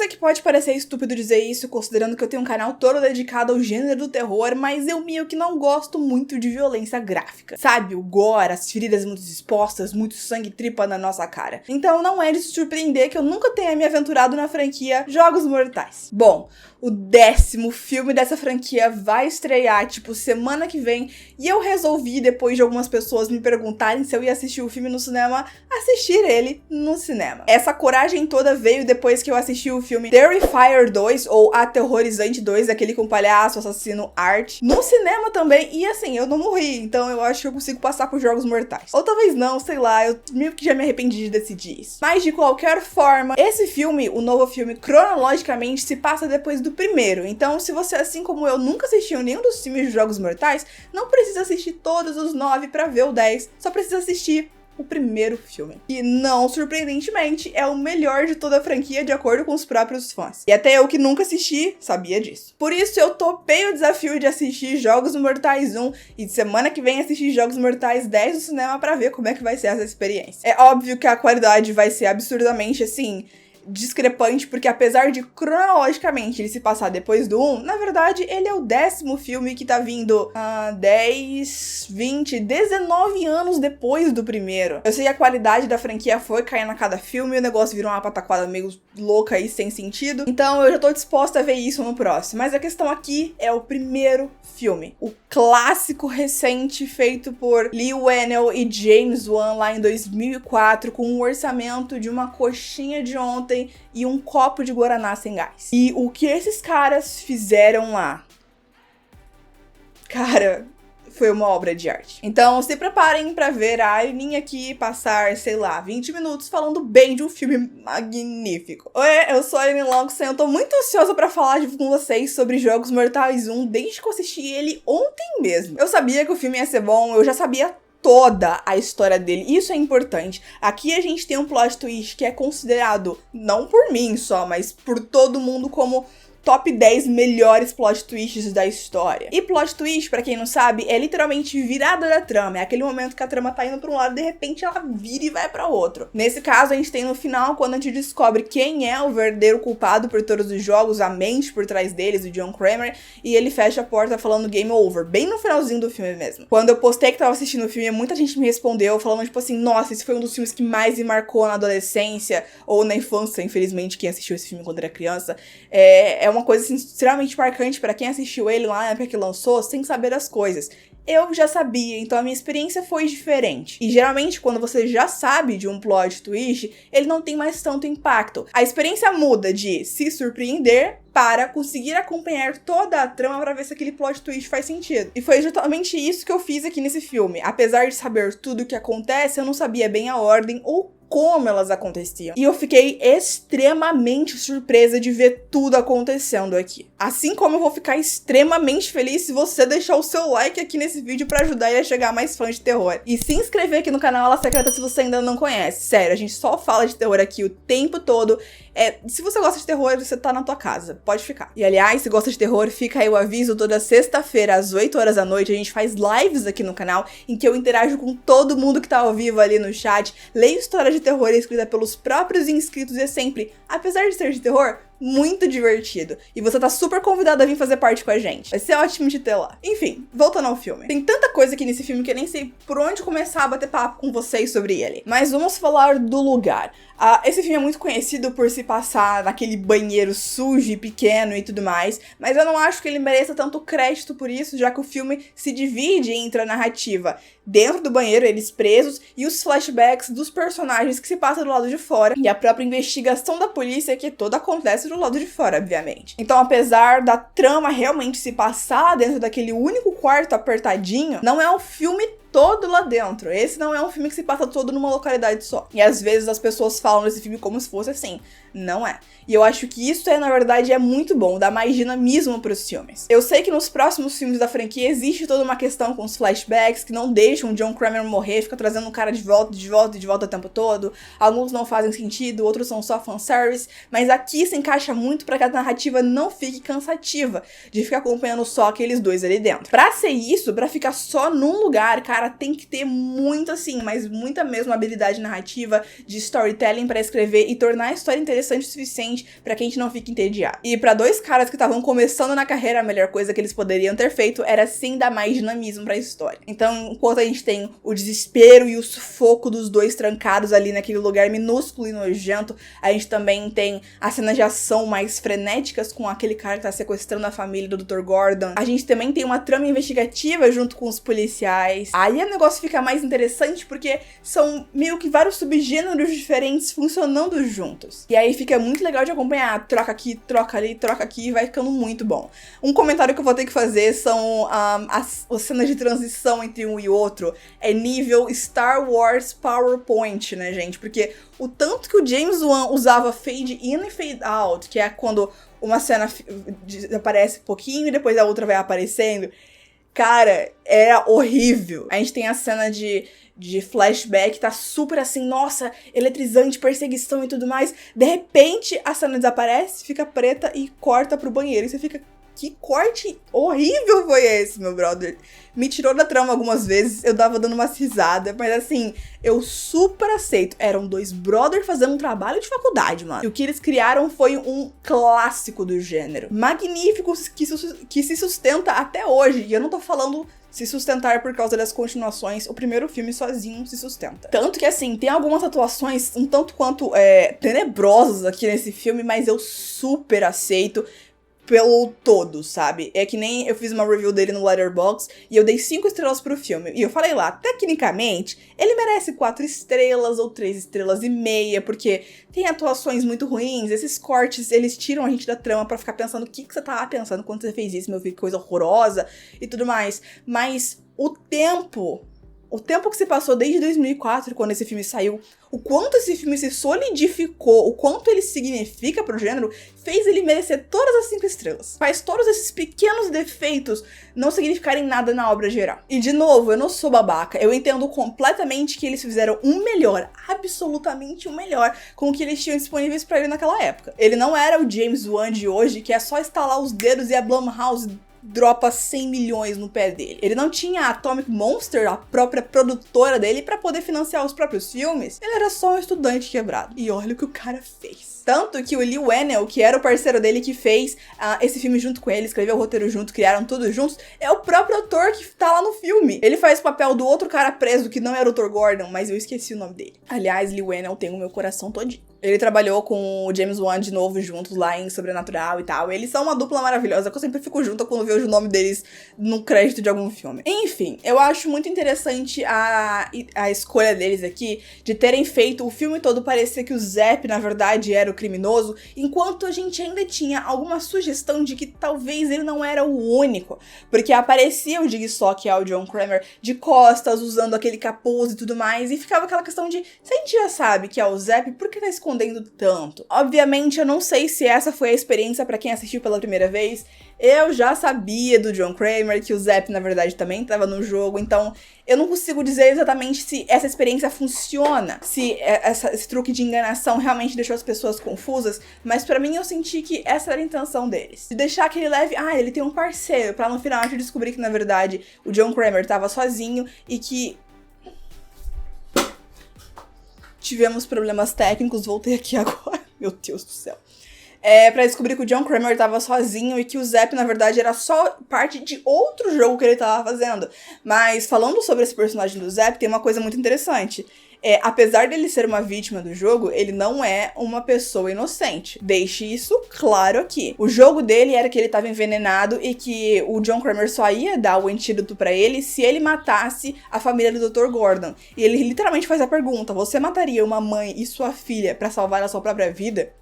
sei que pode parecer estúpido dizer isso, considerando que eu tenho um canal todo dedicado ao gênero do terror, mas eu meio que não gosto muito de violência gráfica. Sabe, o gore, as feridas muito expostas, muito sangue tripa na nossa cara. Então não é de se surpreender que eu nunca tenha me aventurado na franquia Jogos Mortais. Bom, o 10º filme dessa franquia vai estrear, tipo, semana que vem, e eu resolvi, depois de algumas pessoas me perguntarem se eu ia assistir o filme no cinema, assistir ele no cinema. Essa coragem toda veio depois que eu assisti o filme Terrifier 2, ou Aterrorizante 2, aquele com o palhaço assassino Art, no cinema também, e assim, eu não morri, então eu acho que eu consigo passar por Jogos Mortais. Ou talvez não, sei lá, eu meio que já me arrependi de decidir isso. Mas de qualquer forma, esse filme, o novo filme, cronologicamente se passa depois do primeiro, então se você, assim como eu, nunca assistiu nenhum dos filmes de Jogos Mortais, não precisa assistir todos os 9 pra ver o 10, só precisa assistir o primeiro filme. E não surpreendentemente, é o melhor de toda a franquia, de acordo com os próprios fãs. E até eu que nunca assisti, sabia disso. Por isso eu topei o desafio de assistir Jogos Mortais 1 e de semana que vem assistir Jogos Mortais 10 no cinema pra ver como é que vai ser essa experiência. É óbvio que a qualidade vai ser absurdamente, assim, discrepante, porque apesar de cronologicamente ele se passar depois do 1, na verdade ele é o 10º filme que tá vindo 10, 20, 19 anos depois do primeiro. Eu sei que a qualidade da franquia foi caindo a cada filme, o negócio virou uma pataquada meio louca e sem sentido, então eu já tô disposta a ver isso no próximo. Mas a questão aqui é o primeiro filme, o clássico recente feito por Leigh Whannell e James Wan lá em 2004, com um orçamento de uma coxinha de ontem e um copo de guaraná sem gás. E o que esses caras fizeram lá, cara, foi uma obra de arte. Então se preparem pra ver a Aileen aqui passar, sei lá, 20 minutos falando bem de um filme magnífico. Oi, eu sou a Aileen Longson, eu tô muito ansiosa pra falar com vocês sobre Jogos Mortais 1 desde que eu assisti ele ontem mesmo. Eu sabia que o filme ia ser bom, eu já sabia toda a história dele, isso é importante. Aqui a gente tem um plot twist que é considerado, não por mim só, mas por todo mundo como top 10 melhores plot twists da história. E plot twist, pra quem não sabe, é literalmente virada da trama. É aquele momento que a trama tá indo pra um lado e de repente ela vira e vai pra outro. Nesse caso, a gente tem no final, quando a gente descobre quem é o verdadeiro culpado por todos os jogos, a mente por trás deles, o John Kramer, e ele fecha a porta falando game over, bem no finalzinho do filme mesmo. Quando eu postei que tava assistindo o filme, muita gente me respondeu falando tipo assim, nossa, esse foi um dos filmes que mais me marcou na adolescência, ou na infância, infelizmente, quem assistiu esse filme quando era criança. É uma coisa assim, extremamente marcante pra quem assistiu ele lá na época que lançou, sem saber as coisas. Eu já sabia, então a minha experiência foi diferente. E geralmente, quando você já sabe de um plot twist, ele não tem mais tanto impacto. A experiência muda de se surpreender para conseguir acompanhar toda a trama pra ver se aquele plot twist faz sentido. E foi justamente isso que eu fiz aqui nesse filme. Apesar de saber tudo o que acontece, eu não sabia bem a ordem ou como elas aconteciam. E eu fiquei extremamente surpresa de ver tudo acontecendo aqui. Assim como eu vou ficar extremamente feliz se você deixar o seu like aqui nesse vídeo pra ajudar ele a chegar a mais fãs de terror. E se inscrever aqui no canal Ala Secreta se você ainda não conhece. Sério, a gente só fala de terror aqui o tempo todo. Se você gosta de terror, você tá na tua casa. Pode ficar. E aliás, se gosta de terror, fica aí o aviso, toda sexta-feira às 8 horas da noite a gente faz lives aqui no canal em que eu interajo com todo mundo que tá ao vivo ali no chat, leio histórias de terror escrita pelos próprios inscritos e é sempre, apesar de ser de terror, muito divertido. E você tá super convidado a vir fazer parte com a gente. Vai ser ótimo de ter lá. Enfim, voltando ao filme. Tem tanta coisa aqui nesse filme que eu nem sei por onde começar a bater papo com vocês sobre ele. Mas vamos falar do lugar. Esse filme é muito conhecido por se passar naquele banheiro sujo e pequeno e tudo mais, mas eu não acho que ele mereça tanto crédito por isso, já que o filme se divide entre a narrativa dentro do banheiro, eles presos, e os flashbacks dos personagens que se passam do lado de fora, e a própria investigação da polícia que toda acontece do lado de fora, obviamente. Então, apesar da trama realmente se passar dentro daquele único quarto apertadinho, não é um filme todo lá dentro. Esse não é um filme que se passa todo numa localidade só. E às vezes as pessoas falam desse filme como se fosse assim. Não é. E eu acho que isso na verdade, é muito bom. Dá mais dinamismo pros filmes. Eu sei que nos próximos filmes da franquia existe toda uma questão com os flashbacks que não deixam o John Kramer morrer, fica trazendo o cara de volta o tempo todo. Alguns não fazem sentido, outros são só fanservice. Mas aqui se encaixa muito pra que a narrativa não fique cansativa de ficar acompanhando só aqueles dois ali dentro. Pra ser isso, pra ficar só num lugar, cara, cara tem que ter muito, assim, mas muita mesmo habilidade narrativa, de storytelling pra escrever e tornar a história interessante o suficiente pra que a gente não fique entediado. E pra dois caras que estavam começando na carreira, a melhor coisa que eles poderiam ter feito era sim dar mais dinamismo pra história. Então, enquanto a gente tem o desespero e o sufoco dos dois trancados ali naquele lugar minúsculo e nojento, a gente também tem as cenas de ação mais frenéticas com aquele cara que tá sequestrando a família do Dr. Gordon. A gente também tem uma trama investigativa junto com os policiais. Aí o negócio fica mais interessante porque são meio que vários subgêneros diferentes funcionando juntos. E aí fica muito legal de acompanhar. Troca aqui, troca ali, troca aqui, vai ficando muito bom. Um comentário que eu vou ter que fazer são as cenas de transição entre um e outro. É nível Star Wars PowerPoint, né, gente? Porque o tanto que o James Wan usava fade in e fade out, que é quando uma cena aparece um pouquinho e depois a outra vai aparecendo, cara, era horrível. A gente tem a cena de flashback, tá super assim, nossa, eletrizante, perseguição e tudo mais. De repente, a cena desaparece, fica preta e corta pro banheiro. E você fica, que corte horrível foi esse, meu brother? Me tirou da trama algumas vezes, eu tava dando umas risadas, mas assim, eu super aceito. Eram dois brothers fazendo um trabalho de faculdade, mano. E o que eles criaram foi um clássico do gênero. Magnífico, que se sustenta até hoje. E eu não tô falando se sustentar por causa das continuações, o primeiro filme sozinho se sustenta. Tanto que, assim, tem algumas atuações um tanto quanto tenebrosas aqui nesse filme, mas eu super aceito pelo todo, sabe? É que nem eu fiz uma review dele no Letterboxd e eu dei 5 estrelas pro filme. E eu falei lá, tecnicamente, ele merece 4 estrelas ou 3 estrelas e meia, porque tem atuações muito ruins, esses cortes, eles tiram a gente da trama pra ficar pensando o que você tava pensando quando você fez isso, meu filho, que coisa horrorosa e tudo mais. Mas o tempo que se passou desde 2004, quando esse filme saiu, o quanto esse filme se solidificou, o quanto ele significa pro gênero, fez ele merecer todas as 5 estrelas. Faz todos esses pequenos defeitos não significarem nada na obra geral. E de novo, eu não sou babaca, eu entendo completamente que eles fizeram um melhor, absolutamente um melhor, com o que eles tinham disponíveis pra ele naquela época. Ele não era o James Wan de hoje, que é só estalar os dedos e a Blumhouse dropa 100 milhões no pé dele. Ele não tinha a Atomic Monster, a própria produtora dele, pra poder financiar os próprios filmes. Ele era só um estudante quebrado. E olha o que o cara fez. Tanto que o Leigh Whannell, que era o parceiro dele que fez esse filme junto com ele, escreveu o roteiro junto, criaram tudo juntos, é o próprio ator que tá lá no filme. Ele faz o papel do outro cara preso, que não era o Dr. Gordon, mas eu esqueci o nome dele. Aliás, Leigh Whannell tem o meu coração todinho. Ele trabalhou com o James Wan de novo juntos lá em Sobrenatural e tal. Eles são uma dupla maravilhosa que eu sempre fico junto quando vejo o nome deles no crédito de algum filme. Enfim, eu acho muito interessante a escolha deles aqui de terem feito o filme todo parecer que o Zapp, na verdade, era o criminoso, enquanto a gente ainda tinha alguma sugestão de que talvez ele não era o único. Porque aparecia o Jigsaw, que é o John Kramer, de costas, usando aquele capuz e tudo mais, e ficava aquela questão de, se a gente já sabe que é o Zapp, por que tá escondendo tanto? Obviamente, eu não sei se essa foi a experiência pra quem assistiu pela primeira vez. Eu já sabia do John Kramer, que o Zapp, na verdade, também estava no jogo, então eu não consigo dizer exatamente se essa experiência funciona, se esse truque de enganação realmente deixou as pessoas confusas, mas pra mim eu senti que essa era a intenção deles. De deixar que ele leve, ele tem um parceiro, pra no final a gente descobrir que, na verdade, o John Kramer tava sozinho e que tivemos problemas técnicos, voltei aqui agora, meu Deus do céu. Pra descobrir que o John Kramer tava sozinho e que o Zapp, na verdade, era só parte de outro jogo que ele tava fazendo. Mas, falando sobre esse personagem do Zapp, tem uma coisa muito interessante. Apesar dele ser uma vítima do jogo, ele não é uma pessoa inocente. Deixe isso claro aqui. O jogo dele era que ele estava envenenado e que o John Kramer só ia dar o antídoto pra ele se ele matasse a família do Dr. Gordon. E ele literalmente faz a pergunta: você mataria uma mãe e sua filha pra salvar a sua própria vida?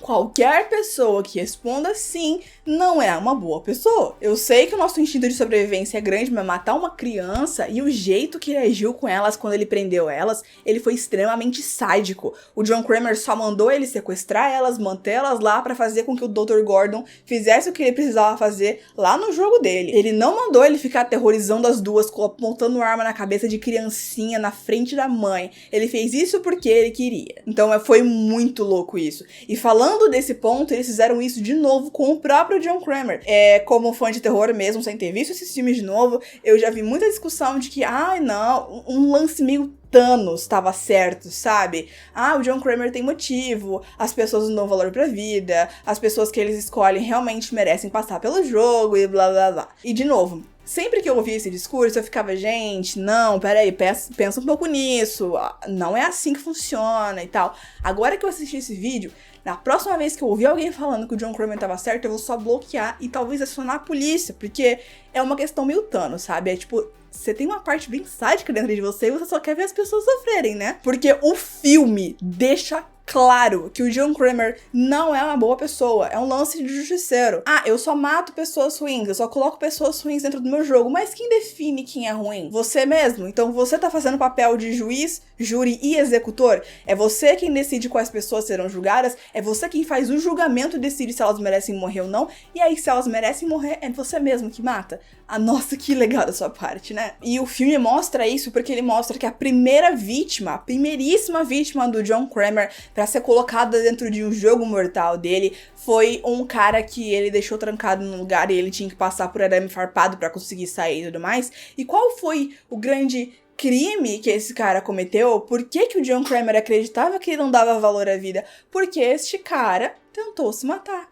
Qualquer pessoa que responda sim não é uma boa pessoa. Eu sei que o nosso instinto de sobrevivência é grande, mas matar uma criança e o jeito que ele agiu com elas quando ele prendeu elas, ele foi extremamente sádico. O John Kramer só mandou ele sequestrar elas, manter elas lá pra fazer com que o Dr. Gordon fizesse o que ele precisava fazer lá no jogo dele. Ele não mandou ele ficar aterrorizando as duas, apontando arma na cabeça de criancinha na frente da mãe. Ele fez isso porque ele queria. Então foi muito louco isso. E falando Usando desse ponto, eles fizeram isso de novo com o próprio John Kramer. Como fã de terror mesmo, sem ter visto esses filmes de novo, eu já vi muita discussão de que, não, um lance meio Thanos estava certo, sabe? O John Kramer tem motivo, as pessoas não dão valor pra vida, as pessoas que eles escolhem realmente merecem passar pelo jogo e blá blá blá. E de novo, sempre que eu ouvia esse discurso, eu ficava, gente, não, peraí, pensa um pouco nisso, não é assim que funciona e tal. Agora que eu assisti esse vídeo, na próxima vez que eu ouvir alguém falando que o John Kramer tava certo, eu vou só bloquear e talvez acionar a polícia, porque é uma questão meio Thanos, sabe? É tipo, você tem uma parte bem sádica dentro de você e você só quer ver as pessoas sofrerem, né? Porque o filme deixa claro que o John Kramer não é uma boa pessoa, é um lance de justiceiro. Eu só mato pessoas ruins, eu só coloco pessoas ruins dentro do meu jogo, mas quem define quem é ruim? Você mesmo. Então você tá fazendo o papel de juiz, júri e executor. É você quem decide quais pessoas serão julgadas, é você quem faz o julgamento e decide se elas merecem morrer ou não, e aí se elas merecem morrer, é você mesmo que mata. Nossa, que legal da sua parte, né? E o filme mostra isso porque ele mostra que a primeiríssima vítima do John Kramer pra ser colocada dentro de um jogo mortal dele foi um cara que ele deixou trancado num lugar e ele tinha que passar por arame farpado pra conseguir sair e tudo mais. E qual foi o grande crime que esse cara cometeu? Por que o John Kramer acreditava que ele não dava valor à vida? Porque este cara tentou se matar.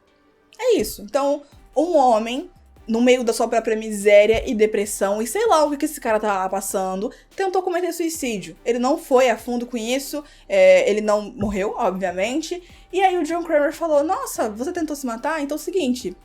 É isso. Então, um homem, no meio da sua própria miséria e depressão, e sei lá o que esse cara tava passando, tentou cometer suicídio. Ele não foi a fundo com isso, ele não morreu, obviamente, e aí o John Kramer falou, nossa, você tentou se matar? Então é o seguinte,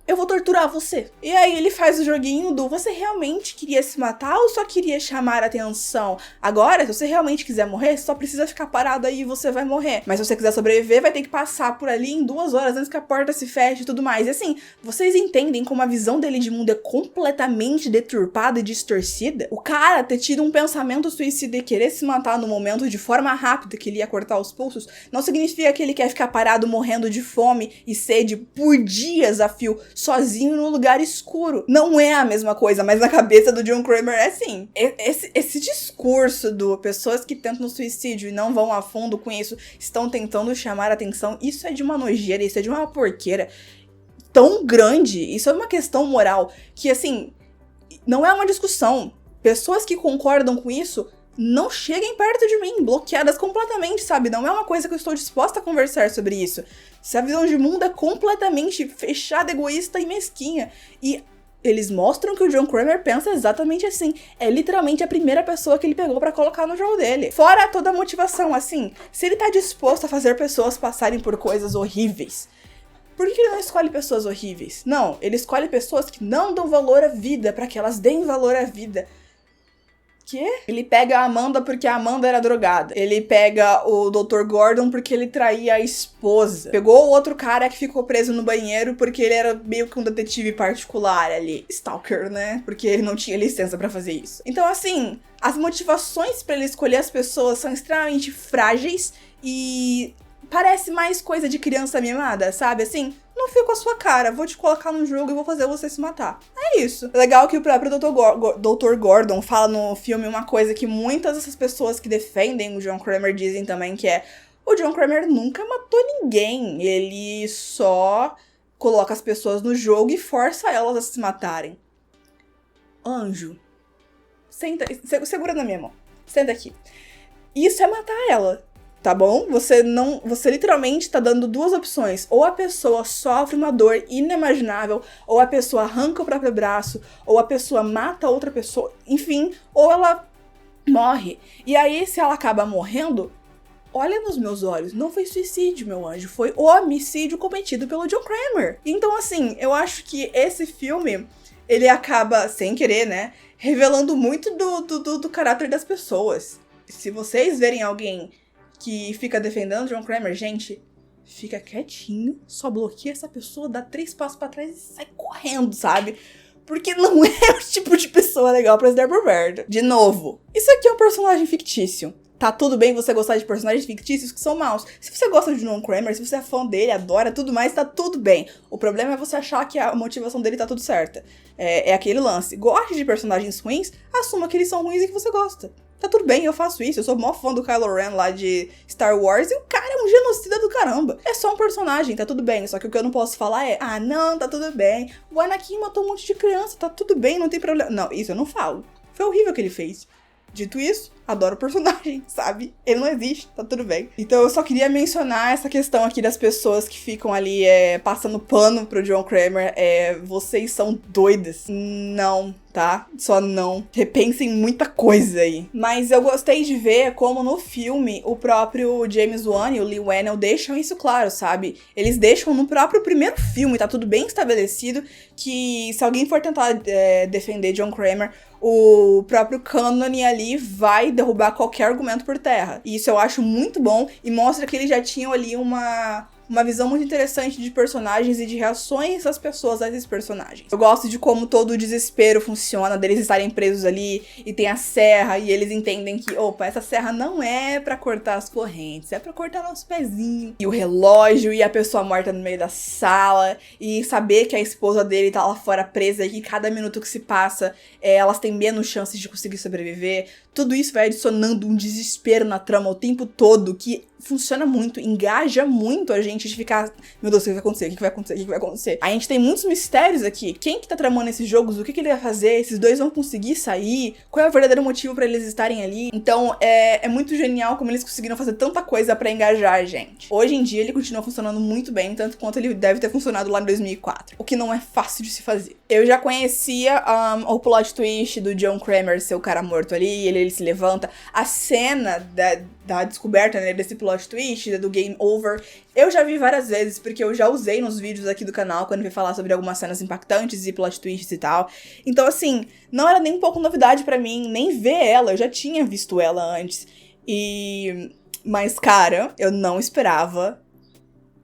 eu vou torturar você. E aí ele faz o joguinho do, você realmente queria se matar ou só queria chamar a atenção? Agora, se você realmente quiser morrer, só precisa ficar parado aí e você vai morrer. Mas se você quiser sobreviver, vai ter que passar por ali em 2 horas antes que a porta se feche e tudo mais. E assim, vocês entendem como a visão dele de mundo é completamente deturpada e distorcida? O cara ter tido um pensamento suicida e querer se matar no momento de forma rápida, que ele ia cortar os pulsos, não significa que ele quer ficar parado morrendo de fome e sede por dias a fio, sozinho no lugar escuro. Não é a mesma coisa, mas na cabeça do John Kramer é assim. Esse discurso do pessoas que tentam suicídio e não vão a fundo com isso, estão tentando chamar atenção, isso é de uma nojeira, isso é de uma porqueira tão grande, isso é uma questão moral, que assim, não é uma discussão. Pessoas que concordam com isso não cheguem perto de mim, bloqueadas completamente, sabe? Não é uma coisa que eu estou disposta a conversar sobre isso. Se a visão de mundo é completamente fechada, egoísta e mesquinha. E eles mostram que o John Kramer pensa exatamente assim. É literalmente a primeira pessoa que ele pegou pra colocar no jogo dele. Fora toda a motivação, assim, se ele tá disposto a fazer pessoas passarem por coisas horríveis, por que ele não escolhe pessoas horríveis? Não, ele escolhe pessoas que não dão valor à vida, pra que elas deem valor à vida. Ele pega a Amanda porque a Amanda era drogada. Ele pega o Dr. Gordon porque ele traía a esposa. Pegou o outro cara que ficou preso no banheiro porque ele era meio que um detetive particular ali. Stalker, né? Porque ele não tinha licença pra fazer isso. Então, assim, as motivações pra ele escolher as pessoas são extremamente frágeis e parece mais coisa de criança mimada, sabe? Assim, não fico com a sua cara, vou te colocar no jogo e vou fazer você se matar. É isso. Legal que o próprio Dr. Gordon fala no filme uma coisa que muitas dessas pessoas que defendem o John Kramer dizem também, que é: o John Kramer nunca matou ninguém, ele só coloca as pessoas no jogo e força elas a se matarem. Anjo, senta, segura na minha mão, senta aqui. Isso é matar ela. Tá bom? Você literalmente tá dando 2 opções. Ou a pessoa sofre uma dor inimaginável, ou a pessoa arranca o próprio braço, ou a pessoa mata outra pessoa, enfim, ou ela morre. E aí, se ela acaba morrendo, olha nos meus olhos, não foi suicídio, meu anjo, foi homicídio cometido pelo John Kramer. Então, assim, eu acho que esse filme, ele acaba, sem querer, né, revelando muito do caráter das pessoas. Se vocês verem alguém que fica defendendo John Kramer, gente, fica quietinho, só bloqueia essa pessoa, dá 3 passos pra trás e sai correndo, sabe? Porque não é o tipo de pessoa legal pra se dar por perto. De novo, isso aqui é um personagem fictício. Tá tudo bem você gostar de personagens fictícios que são maus. Se você gosta de John Kramer, se você é fã dele, adora tudo mais, tá tudo bem. O problema é você achar que a motivação dele tá tudo certa. É aquele lance. Goste de personagens ruins, assuma que eles são ruins e que você gosta. Tá tudo bem, eu faço isso. Eu sou mó fã do Kylo Ren lá de Star Wars e o cara é um genocida do caramba. É só um personagem, tá tudo bem. Só que o que eu não posso falar é, não, tá tudo bem. O Anakin matou um monte de criança, tá tudo bem, não tem problema. Não, isso eu não falo. Foi horrível o que ele fez. Dito isso, adoro o personagem, sabe? Ele não existe, tá tudo bem. Então eu só queria mencionar essa questão aqui das pessoas que ficam ali passando pano pro John Kramer. Vocês são doidas. Não, tá? Só não. Repensem muita coisa aí. Mas eu gostei de ver como no filme o próprio James Wan e o Lee Whannell deixam isso claro, sabe? Eles deixam no próprio primeiro filme, tá tudo bem estabelecido, que se alguém for tentar defender John Kramer, o próprio cânone ali vai derrubar qualquer argumento por terra. E isso eu acho muito bom e mostra que eles já tinham ali uma visão muito interessante de personagens e de reações das pessoas a esses personagens. Eu gosto de como todo o desespero funciona, deles estarem presos ali e tem a serra e eles entendem que, opa, essa serra não é pra cortar as correntes, é pra cortar nosso pezinho. E o relógio e a pessoa morta no meio da sala e saber que a esposa dele tá lá fora presa e que cada minuto que se passa, elas têm menos chances de conseguir sobreviver. Tudo isso vai adicionando um desespero na trama o tempo todo que funciona muito, engaja muito a gente de ficar, meu Deus, o que vai acontecer? O que vai acontecer? O que vai acontecer? A gente tem muitos mistérios aqui. Quem que tá tramando esses jogos? O que ele vai fazer? Esses dois vão conseguir sair? Qual é o verdadeiro motivo pra eles estarem ali? Então, é muito genial como eles conseguiram fazer tanta coisa pra engajar a gente. Hoje em dia, ele continua funcionando muito bem, tanto quanto ele deve ter funcionado lá em 2004. O que não é fácil de se fazer. Eu já conhecia o plot twist do John Kramer ser o cara morto ali, ele se levanta. A cena da descoberta, né, desse plot twist, do game over, eu já vi várias vezes, porque eu já usei nos vídeos aqui do canal, quando eu vi falar sobre algumas cenas impactantes e plot twists e tal. Então, assim, não era nem um pouco novidade pra mim, nem ver ela, eu já tinha visto ela antes. Mas, cara, eu não esperava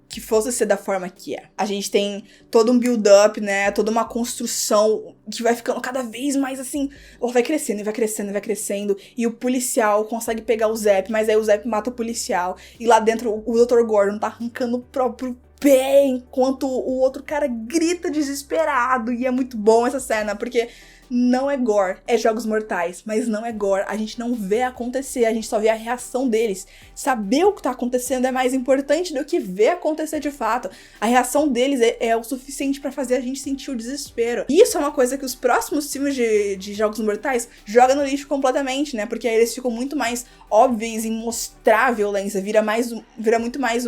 que fosse ser da forma que é. A gente tem todo um build-up, né, toda uma construção que vai ficando cada vez mais assim, vai crescendo, e vai crescendo, e vai crescendo, e o policial consegue pegar o Zep, mas aí o Zep mata o policial, e lá dentro o Dr. Gordon tá arrancando o próprio pé, enquanto o outro cara grita desesperado, e é muito bom essa cena, porque não é gore, é Jogos Mortais, mas não é gore, a gente não vê acontecer, a gente só vê a reação deles. Saber o que tá acontecendo é mais importante do que ver acontecer de fato. A reação deles é o suficiente pra fazer a gente sentir o desespero. E isso é uma coisa que os próximos filmes de Jogos Mortais jogam no lixo completamente, né, porque aí eles ficam muito mais óbvios em mostrar a violência, vira muito mais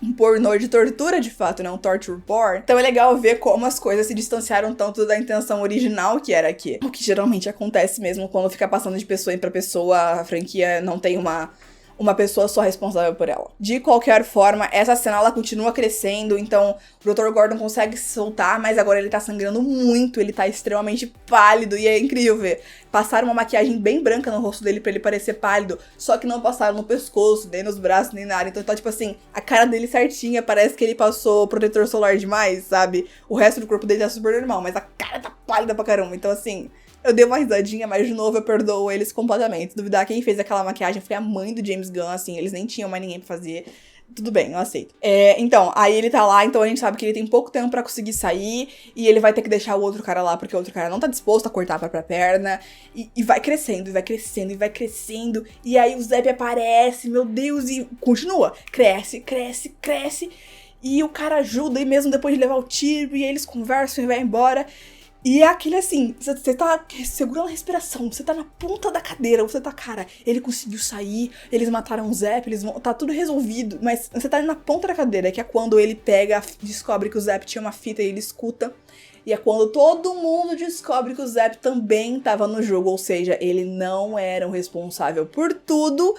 um pornô de tortura, de fato, né? Um torture porn. Então é legal ver como as coisas se distanciaram tanto da intenção original que era aqui. O que geralmente acontece mesmo quando fica passando de pessoa pra pessoa, a franquia não tem uma pessoa só responsável por ela. De qualquer forma, essa cena ela continua crescendo, então o Dr. Gordon consegue se soltar, mas agora ele tá sangrando muito, ele tá extremamente pálido, e é incrível ver. Passaram uma maquiagem bem branca no rosto dele pra ele parecer pálido, só que não passaram no pescoço, nem nos braços, nem nada. Então tá tipo assim, a cara dele certinha, parece que ele passou protetor solar demais, sabe? O resto do corpo dele tá super normal, mas a cara tá pálida pra caramba. Então assim, eu dei uma risadinha, mas de novo eu perdoo eles completamente. Duvidar quem fez aquela maquiagem foi a mãe do James Gunn, assim, eles nem tinham mais ninguém pra fazer. Tudo bem, eu aceito. Então, aí ele tá lá, então a gente sabe que ele tem pouco tempo pra conseguir sair, e ele vai ter que deixar o outro cara lá, porque o outro cara não tá disposto a cortar a própria perna, e vai crescendo, e vai crescendo, e vai crescendo, e aí o Zeb aparece, meu Deus, e continua, cresce, cresce, cresce, e o cara ajuda, e mesmo depois de levar o tiro, e eles conversam e vai embora. E é aquele assim, você tá segurando a respiração, você tá na ponta da cadeira, você tá, cara, ele conseguiu sair, eles mataram o Zep, tá tudo resolvido, mas você tá na ponta da cadeira, que é quando ele descobre que o Zep tinha uma fita e ele escuta, e é quando todo mundo descobre que o Zep também tava no jogo, ou seja, ele não era o responsável por tudo.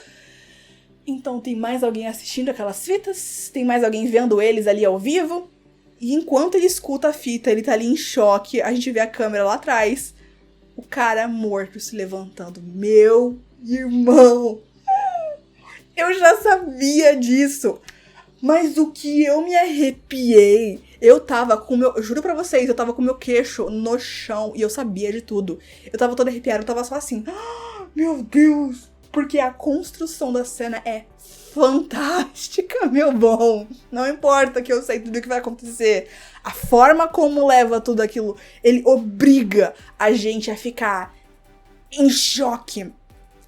Então tem mais alguém assistindo aquelas fitas, tem mais alguém vendo eles ali ao vivo. E enquanto ele escuta a fita, ele tá ali em choque, a gente vê a câmera lá atrás, o cara morto se levantando. Meu irmão! Eu já sabia disso! Mas o que eu me arrepiei, eu juro pra vocês, eu tava com meu queixo no chão e eu sabia de tudo. Eu tava toda arrepiada, eu tava só assim, meu Deus! Porque a construção da cena é fantástica, meu bom. Não importa que eu sei tudo o que vai acontecer. A forma como leva tudo aquilo, ele obriga a gente a ficar em choque.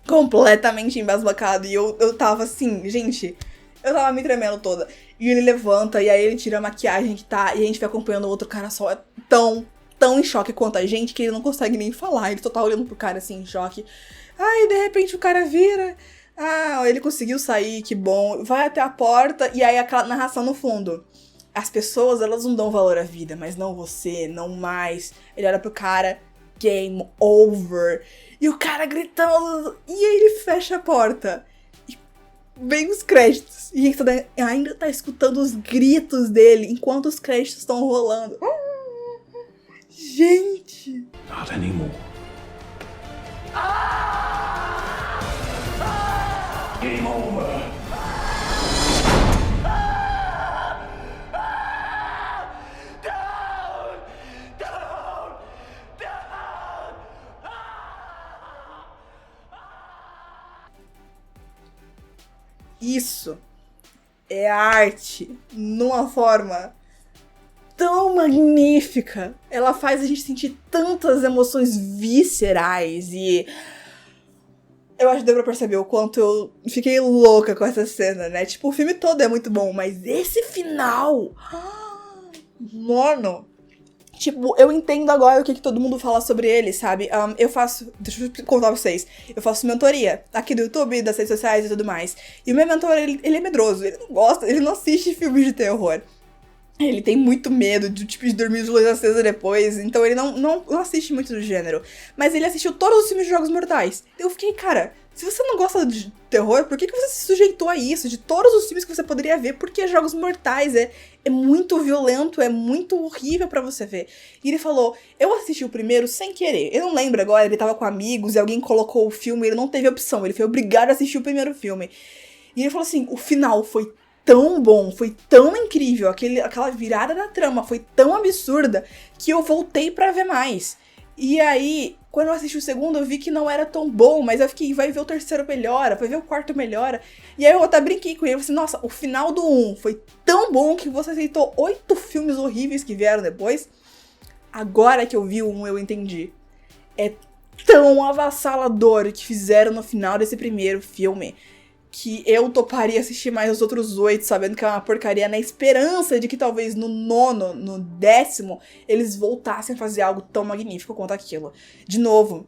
completamente embasbacado. E eu tava assim, gente, eu tava me tremendo toda. E ele levanta, e aí ele tira a maquiagem que tá, e a gente vai acompanhando o outro cara só, é tão em choque quanto a gente, que ele não consegue nem falar. Ele só tá olhando pro cara assim, em choque. Aí, de repente, o cara vira. Ah, ele conseguiu sair, que bom. Vai até a porta, e aí aquela narração no fundo. As pessoas, elas não dão valor à vida, mas não você, não mais. Ele olha pro cara, game over. E o cara gritando, e aí ele fecha a porta. E vem os créditos. E a gente ainda tá escutando os gritos dele, enquanto os créditos estão rolando. Gente! Not anymore. Game over. Isso é arte numa forma tão magnífica. Ela faz a gente sentir tantas emoções viscerais e eu acho que deu pra perceber o quanto eu fiquei louca com essa cena, né? Tipo, o filme todo é muito bom, mas esse final... Mano... Tipo, eu entendo agora o que todo mundo fala sobre ele, sabe? Eu faço... Deixa eu contar pra vocês. Eu faço mentoria aqui do YouTube, das redes sociais e tudo mais. E o meu mentor, ele é medroso. Ele não gosta, ele não assiste filmes de terror. Ele tem muito medo de dormir de luz acesa depois, então ele não assiste muito do gênero. Mas ele assistiu todos os filmes de Jogos Mortais. Eu fiquei, cara, se você não gosta de terror, por que você se sujeitou a isso? De todos os filmes que você poderia ver, porque Jogos Mortais é muito violento, é muito horrível pra você ver. E ele falou, eu assisti o primeiro sem querer. Eu não lembro agora, ele tava com amigos e alguém colocou o filme, ele não teve opção, ele foi obrigado a assistir o primeiro filme. E ele falou assim, o final foi tão bom, foi tão incrível, aquela virada da trama foi tão absurda que eu voltei pra ver mais. E aí, quando eu assisti o segundo, eu vi que não era tão bom, mas eu fiquei, vai ver o terceiro melhora, vai ver o quarto melhora. E aí eu até brinquei com ele, eu falei assim, nossa, o final do 1 foi tão bom que você aceitou 8 filmes horríveis que vieram depois. Agora que eu vi o 1, eu entendi. É tão avassalador o que fizeram no final desse primeiro filme, que eu toparia assistir mais os outros 8, sabendo que é uma porcaria, na esperança de que talvez no 9º, no 10º, eles voltassem a fazer algo tão magnífico quanto aquilo. De novo,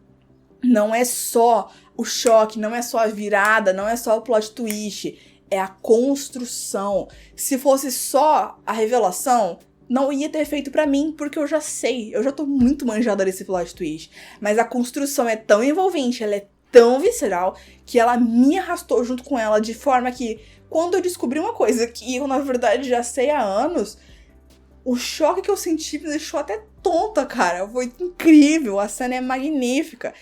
não é só o choque, não é só a virada, não é só o plot twist, é a construção. Se fosse só a revelação, não ia ter feito pra mim, porque eu já sei, eu já tô muito manjada desse plot twist. Mas a construção é tão envolvente, ela é tão visceral, que ela me arrastou junto com ela, de forma que, quando eu descobri uma coisa que eu, na verdade, já sei há anos, o choque que eu senti me deixou até tonta, cara. Foi incrível, a cena é magnífica.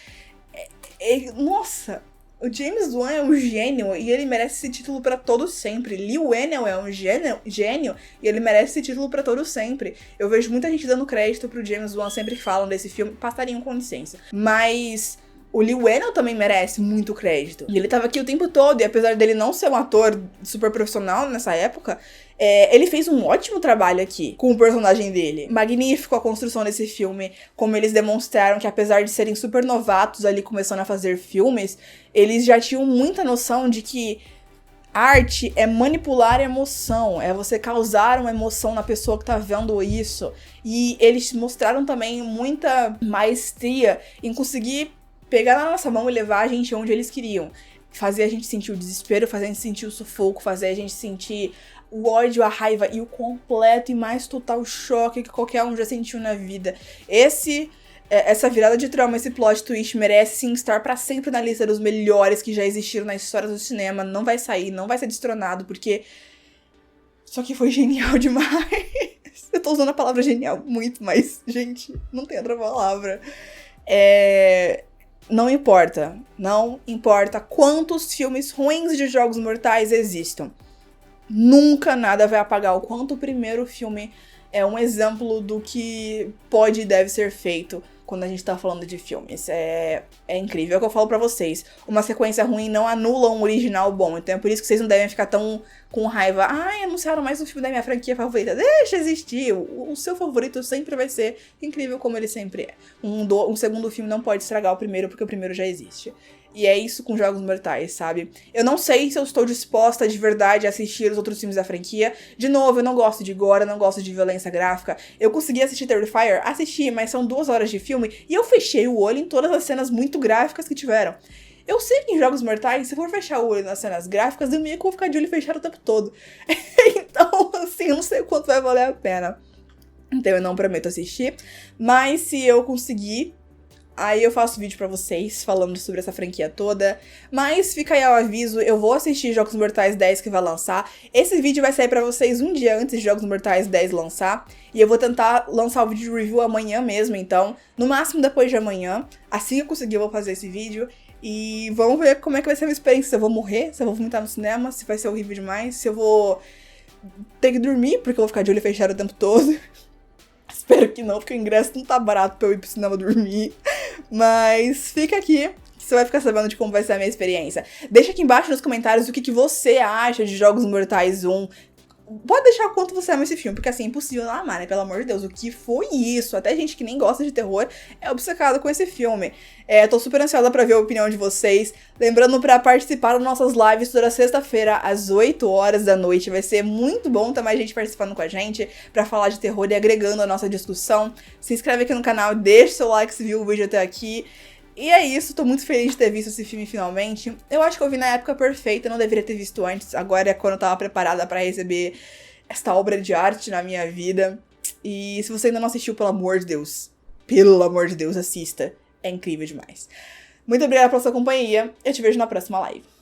Nossa, o James Wan é um gênio e ele merece esse título pra todo sempre. Leigh Whannell é um gênio e ele merece esse título pra todo sempre. Eu vejo muita gente dando crédito pro James Wan sempre que falam desse filme. Passarinho, com licença. Mas o Leigh Whannell também merece muito crédito. E ele tava aqui o tempo todo, e apesar dele não ser um ator super profissional nessa época, ele fez um ótimo trabalho aqui com o personagem dele. Magnífico a construção desse filme, como eles demonstraram que apesar de serem super novatos ali começando a fazer filmes, eles já tinham muita noção de que arte é manipular a emoção, é você causar uma emoção na pessoa que tá vendo isso. E eles mostraram também muita maestria em conseguir pegar na nossa mão e levar a gente onde eles queriam. Fazer a gente sentir o desespero, fazer a gente sentir o sufoco, fazer a gente sentir o ódio, a raiva e o completo e mais total choque que qualquer um já sentiu na vida. Essa virada de trama, esse plot twist merece sim estar pra sempre na lista dos melhores que já existiram na história do cinema. Não vai sair, não vai ser destronado, porque só que foi genial demais. Eu tô usando a palavra genial muito, mas, gente, não tem outra palavra. Não importa quantos filmes ruins de Jogos Mortais existam. Nunca nada vai apagar o quanto o primeiro filme é um exemplo do que pode e deve ser feito quando a gente tá falando de filmes. É incrível, é o que eu falo pra vocês. Uma sequência ruim não anula um original bom, então é por isso que vocês não devem ficar tão com raiva. Ai, anunciaram mais um filme da minha franquia favorita. Deixa existir, o seu favorito sempre vai ser incrível como ele sempre é. Um segundo filme não pode estragar o primeiro, porque o primeiro já existe. E é isso com Jogos Mortais, sabe? Eu não sei se eu estou disposta de verdade a assistir os outros filmes da franquia. De novo, eu não gosto de gore, eu não gosto de violência gráfica. Eu consegui assistir Terrifier? Assisti, mas são 2 horas de filme e eu fechei o olho em todas as cenas muito gráficas que tiveram. Eu sei que em Jogos Mortais, se for fechar o olho nas cenas gráficas, eu meio que vou ficar de olho fechado o tempo todo. Então, assim, eu não sei o quanto vai valer a pena. Então eu não prometo assistir. Mas se eu conseguir, aí eu faço vídeo pra vocês falando sobre essa franquia toda. Mas fica aí o aviso, eu vou assistir Jogos Mortais 10 que vai lançar. Esse vídeo vai sair pra vocês um dia antes de Jogos Mortais 10 lançar. E eu vou tentar lançar o vídeo de review amanhã mesmo, então, no máximo depois de amanhã. Assim que eu conseguir, eu vou fazer esse vídeo. E vamos ver como é que vai ser a minha experiência. Se eu vou morrer, se eu vou vomitar no cinema, se vai ser horrível demais, se eu vou ter que dormir, porque eu vou ficar de olho fechado o tempo todo. Espero que não, porque o ingresso não tá barato pra eu ir pro cinema dormir. Mas fica aqui, que você vai ficar sabendo de como vai ser a minha experiência. Deixa aqui embaixo nos comentários o que você acha de Jogos Mortais 1. Pode deixar quanto você ama esse filme, porque assim, é impossível não amar, né? Pelo amor de Deus, o que foi isso? Até gente que nem gosta de terror é obcecada com esse filme. Tô super ansiosa pra ver a opinião de vocês. Lembrando pra participar das nossas lives toda sexta-feira, às 8 horas da noite. Vai ser muito bom ter mais gente participando com a gente pra falar de terror e agregando a nossa discussão. Se inscreve aqui no canal, deixa seu like se viu o vídeo até aqui. E é isso, tô muito feliz de ter visto esse filme finalmente. Eu acho que eu vi na época perfeita, não deveria ter visto antes. Agora é quando eu tava preparada pra receber esta obra de arte na minha vida. E se você ainda não assistiu, pelo amor de Deus, assista. É incrível demais. Muito obrigada pela sua companhia. Eu te vejo na próxima live.